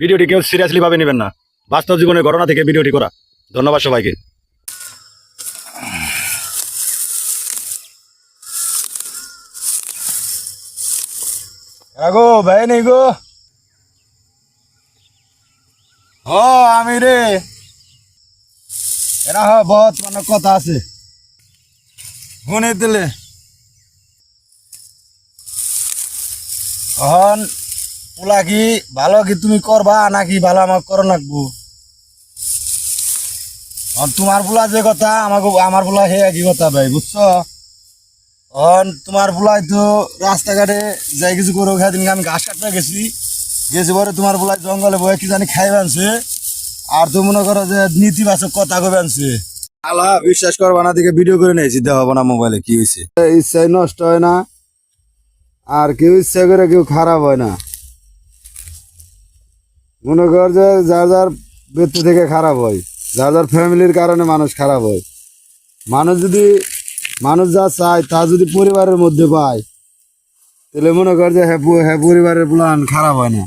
ভিডিওটি কেউ সিরিয়াসলি ভাবে নেবেন না, বাস্তব জীবনের ঘটনা থেকে ভিডিওটি করা। ধন্যবাদ সবাইকে। আগো ভাই নেই গো। ও আমি রে, এরা বহুত মানে কথা আছে শুনে দিলে তখন পোলা কি ভালো কি তুমি করবা নাকি ভালো আমাকে করো নাকবো? তোমার পোলা যে কথা আমাকে আমার পোলা হে একই কথা ভাই, বুঝছো? তোমার পোলাই তো রাস্তাঘাটে যাই কিছু করে খাই দিন আমি ঘাস কাটতে গেছি পরে তোমার পোলাই জঙ্গলে বয়ে কি জানি খাই আনছে, আর তো মনে করো যে নীতিবাচক কথা কবে আনছে। আল্লাহ বিশ্বাস করবা না, দিকে ভিডিও করে নিয়েছি, দেখাবো না মোবাইলে কি হয়েছে। ইচ্ছাই নষ্ট হয় না, আর কেউ ইচ্ছা করে কেউ খারাপ হয় না। মনে কর যে যার যার ব্যক্তি থেকে খারাপ হয়, যার যার ফ্যামিলির কারণে মানুষ খারাপ হয়। মানুষ যা চায় তা যদি পরিবারের মধ্যে পায়, তাহলে মনে কর যে হ্যাঁ পরিবারের প্ল্যান খারাপ হয় না।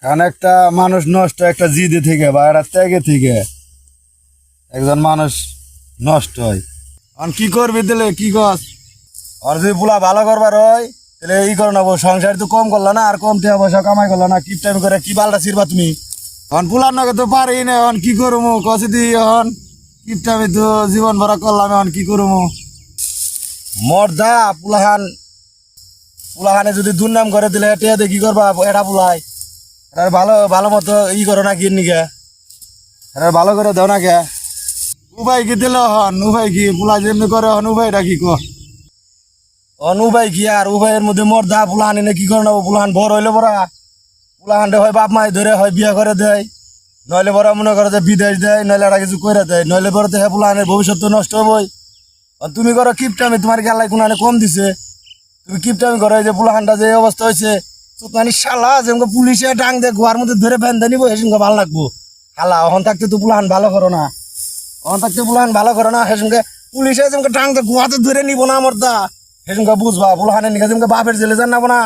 কারণ একটা মানুষ নষ্ট একটা জিদে থেকে বা একটা ত্যাগে থেকে একজন মানুষ নষ্ট হয়। এখন কি করবি তাহলে কি কর? আর যদি পোলা ভালো করবার হয় তাহলে ই করে নেবো, সংসার তো কম করলো না, আর কম টাকা পয়সা কামাই করলো না, কি টাইম করে কি বালটা ছিড়বা তুমি? এখন পোলার নাকি তো পারি না, এখন কি করবো কষে দিই, এখন কিপটা আমি তো জীবন ভরা করলাম, এখন কি করবো? মর্দা পুলাহানে যদি দুর্নাম করে দিলে টেয়াতে কি করবা? এটা পুলাই এটা ভালো ভালো মতো ই করো না কি নিকে, এটা ভালো করে দাও না কে? উপায় কি দিলে হন উপায় কি? পুলা যেমনি করে হন উপায়টা কি কর? উপায় কি? আর উপায়ের মধ্যে মর্দা পুলাহানি না কি করে নেবো? পুলাহান বড় হইলে বড়া পুলাহানটা হয় বাপ মাই ধরে হয় বিয়া করে দেয়, নইলে বড় মনে করে যে বিদেশ দেয়, নইলে একটা কিছু করে দেয়, নইলে বড় তো হ্যাঁ পুলাহানের ভবিষ্যৎ তো নষ্ট হবই। তুমি করো কিপটামি, তোমার গেলায় কোন কম দিছে? তুমি কিপটামি করো, এই যে পুলাহানটা যে অবস্থা হয়েছে, মানে শালা যেমন পুলিশে ডাং দিয়ে গোয়ার মধ্যে ধরে বেঁধে নিবো, সেসঙ্গে ভালো লাগবো। হালা অহন থাকতে তো পুলাহান ভালো করো না, অহন থাকতে পুলাহান ভালো করো না, সেসঙ্গে পুলিশে যেমন ডাং দিয়ে গোয়াতে ধরে নিবো না আমার দা, সেসঙ্গে বুঝবা পুলাহানের নিকে যেমন বাপের জেলে যান না না।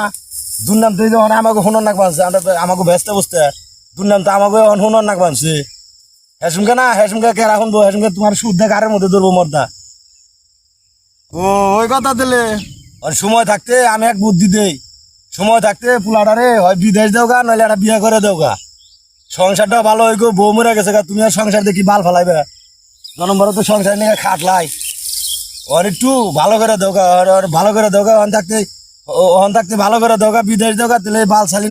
দুর্নাম তো যখন আমাকে হুনর নাক বানছে, আমাকে ব্যস্ত বসতে দুর্নাম তো আমাকে হুনর নাক বানছে। হেসুমকে না হেসুমকে কেরা শুনবো, হেসুমকে তোমার শুদ্ধে গাড়ের মধ্যে ধরবো মর্দা। ও ওই কথা দিলে সময় থাকতে আমি এক বুদ্ধি দেই, সময় থাকতে পোলাটারে হয় বিদেশ দেও গা, নইলে একটা বিয়ে করে দেও গা, সংসারটা ভালো হইগো। বউ মরে গেছে গা, তুমি আর সংসার দেখি বাল ফেলাইবে? জনম তো সংসার নিয়ে খাটলাই, ওর একটু ভালো করে দেও গা, ভালো করে দেও গা, অন থাকতে ভালো করে দেও গা, বিদেশ দেও গা, তাহলে বাল ছালি